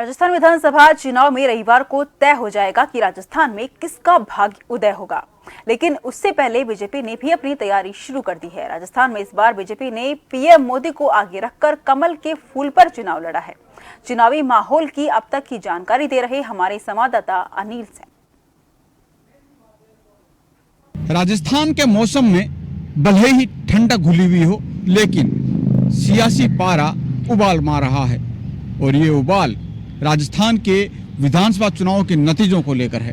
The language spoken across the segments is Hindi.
राजस्थान विधानसभा चुनाव में रविवार को तय हो जाएगा कि राजस्थान में किसका भाग्य उदय होगा, लेकिन उससे पहले बीजेपी ने भी अपनी तैयारी शुरू कर दी है। राजस्थान में इस बार बीजेपी ने पीएम मोदी को आगे रखकर कमल के फूल पर चुनाव लड़ा है। चुनावी माहौल की अब तक की जानकारी दे रहे हमारे संवाददाता अनिल सिंह। राजस्थान के मौसम में भले ही ठंडक घुली हुई हो, लेकिन सियासी पारा उबाल मार रहा है और ये उबाल राजस्थान के विधानसभा चुनाव के नतीजों को लेकर है।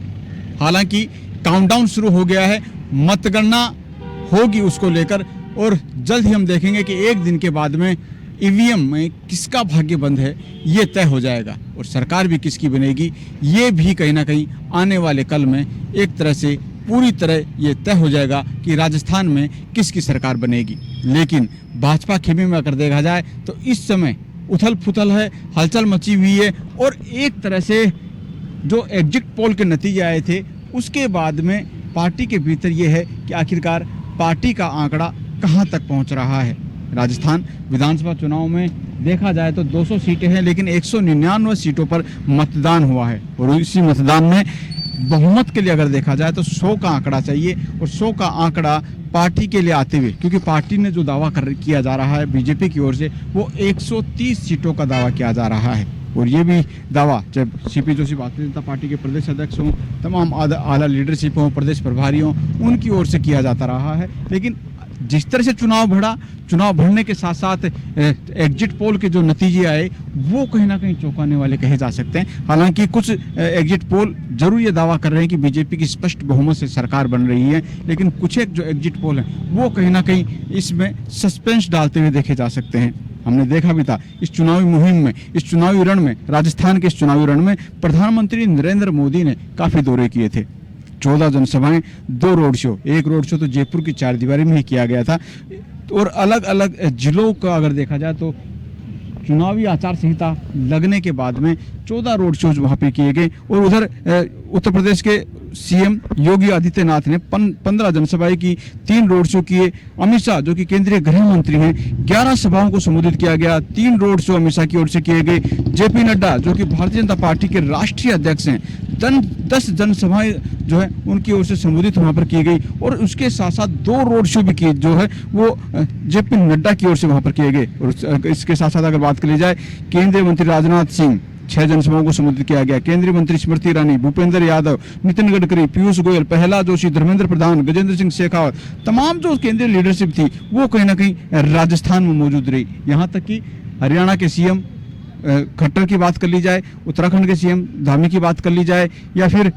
हालांकि काउंटडाउन शुरू हो गया है, मतगणना होगी उसको लेकर, और जल्द ही हम देखेंगे कि एक दिन के बाद में ईवीएम में किसका भाग्य बंद है ये तय हो जाएगा और सरकार भी किसकी बनेगी ये भी कहीं ना कहीं आने वाले कल में एक तरह से पूरी तरह ये तय हो जाएगा कि राजस्थान में किसकी सरकार बनेगी। लेकिन भाजपा खेमे में अगर देखा जाए तो इस समय उथल पुथल है, हलचल मची हुई है और एक तरह से जो एग्जिट पोल के नतीजे आए थे उसके बाद में पार्टी के भीतर ये है कि आखिरकार पार्टी का आंकड़ा कहां तक पहुंच रहा है। राजस्थान विधानसभा चुनाव में देखा जाए तो 200 सीटें हैं, लेकिन 199 सीटों पर मतदान हुआ है और इसी मतदान में बहुमत के लिए अगर देखा जाए तो 100 का आंकड़ा चाहिए और 100 का आंकड़ा पार्टी के लिए आते हुए, क्योंकि पार्टी ने जो दावा किया जा रहा है बीजेपी की ओर से वो 130 सीटों का दावा किया जा रहा है। और ये भी दावा चाहे सीपी जोशी भारतीय जनता पार्टी के प्रदेश अध्यक्ष हों, तमाम आला लीडरशिप हों, प्रदेश प्रभारी हों, उनकी ओर से किया जाता रहा है। लेकिन जिस तरह से चुनाव बढ़ने के साथ साथ एग्जिट पोल के जो नतीजे आए वो कहीं ना कहीं चौंकाने वाले कहे जा सकते हैं। हालांकि कुछ एग्जिट पोल जरूर ये दावा कर रहे हैं कि बीजेपी की स्पष्ट बहुमत से सरकार बन रही है, लेकिन कुछ एक जो एग्जिट पोल हैं वो कहीं ना कहीं इसमें सस्पेंस डालते हुए देखे जा सकते हैं। हमने देखा भी था इस चुनावी मुहिम में, इस चुनावी रण में, राजस्थान के इस चुनावी रण में प्रधानमंत्री नरेंद्र मोदी ने काफी दौरे किए थे। 14 जनसभाएं, 2 रोड शो, एक रोड शो तो जयपुर की चारदीवारी में ही किया गया था। और अलग अलग जिलों का अगर देखा जाए तो चुनावी आचार संहिता लगने के बाद में 14 रोड शोज वहां पे किए गए। और उधर उत्तर प्रदेश के सीएम योगी आदित्यनाथ ने 15 जनसभाएं की, 3 रोड शो किए। अमित शाह जो कि केंद्रीय गृह मंत्री हैं, 11 सभाओं को संबोधित किया गया, 3 रोड शो अमित शाह की ओर से किए गए। जेपी नड्डा जो कि भारतीय जनता पार्टी के राष्ट्रीय अध्यक्ष हैं, 10 जनसभाएं जो है उनकी ओर से संबोधित वहां पर की गई। और उसके साथ साथ 2 रोड शो भी किए जो है वो जेपी नड्डा की ओर से वहां पर किए गए। और इसके साथ साथ अगर बात करी जाए, केंद्रीय मंत्री राजनाथ सिंह 6 जनसभाओं को संबोधित किया गया। केंद्रीय मंत्री स्मृति ईरानी, भूपेंद्र यादव, नितिन गडकरी, पीयूष गोयल, प्रहलाद जोशी, धर्मेंद्र प्रधान, गजेंद्र सिंह शेखावत, तमाम जो केंद्रीय लीडरशिप थी वो कहीं ना कहीं राजस्थान में मौजूद रही। यहाँ तक कि हरियाणा के सीएम खट्टर की बात कर ली जाए, उत्तराखंड के सीएम धामी की बात कर ली जाए, या फिर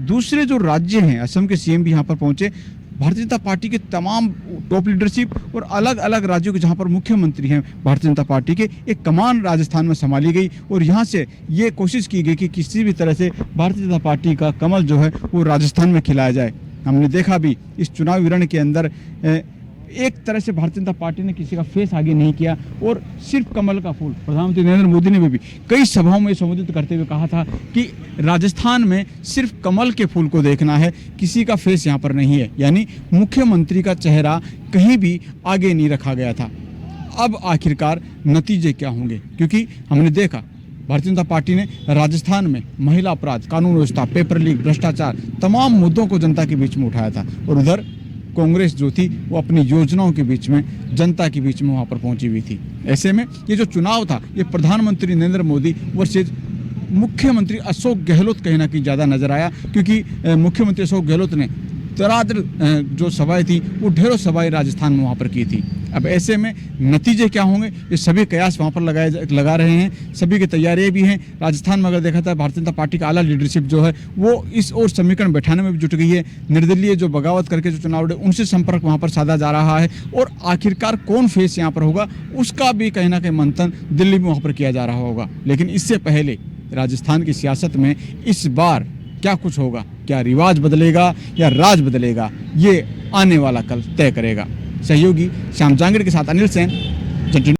दूसरे जो राज्य हैं असम के सीएम भी यहाँ पर पहुंचे। भारतीय जनता पार्टी के तमाम टॉप लीडरशिप और अलग अलग राज्यों के जहां पर मुख्यमंत्री हैं भारतीय जनता पार्टी के, एक कमान राजस्थान में संभाली गई और यहां से ये कोशिश की गई कि किसी भी तरह से भारतीय जनता पार्टी का कमल जो है वो राजस्थान में खिलाया जाए। हमने देखा भी इस चुनावी रण के अंदर एक तरह से भारतीय जनता पार्टी ने किसी का फेस आगे नहीं किया और सिर्फ कमल का फूल। प्रधानमंत्री नरेंद्र मोदी ने भी कई सभाओं में संबोधित करते हुए कहा था कि राजस्थान में सिर्फ कमल के फूल को देखना है, किसी का फेस यहाँ पर नहीं है, यानी मुख्यमंत्री का चेहरा कहीं भी आगे नहीं रखा गया था। अब आखिरकार नतीजे क्या होंगे, क्योंकि हमने देखा भारतीय जनता पार्टी ने राजस्थान में महिला अपराध, कानून व्यवस्था, पेपर लीक, भ्रष्टाचार, तमाम मुद्दों को जनता के बीच में उठाया था। और उधर कांग्रेस जो थी वो अपनी योजनाओं के बीच में, जनता के बीच में वहां पर पहुंची हुई थी। ऐसे में ये जो चुनाव था ये प्रधानमंत्री नरेंद्र मोदी वर्सेज मुख्यमंत्री अशोक गहलोत कहीं ना कहीं ज़्यादा नजर आया, क्योंकि मुख्यमंत्री अशोक गहलोत ने तरातर जो सभाएं थी वो ढेरों सभाएं राजस्थान में वहाँ पर की थी। अब ऐसे में नतीजे क्या होंगे ये सभी कयास वहाँ पर लगा रहे हैं, सभी की तैयारियां भी हैं। राजस्थान में अगर देखा जाए भारतीय जनता पार्टी का आला लीडरशिप जो है वो इस ओर समीकरण बैठाने में भी जुट गई है। निर्दलीय जो बगावत करके जो चुनाव लड़े उनसे संपर्क वहाँ पर साधा जा रहा है और आखिरकार कौन फेस यहाँ पर होगा उसका भी कहीं ना कहीं मंथन दिल्ली में वहाँ पर किया जा रहा होगा। लेकिन इससे पहले राजस्थान की सियासत में इस बार क्या कुछ होगा, क्या रिवाज बदलेगा या राज बदलेगा, ये आने वाला कल तय करेगा। सहयोगी श्याम जांगड़ के साथ अनिल सेन।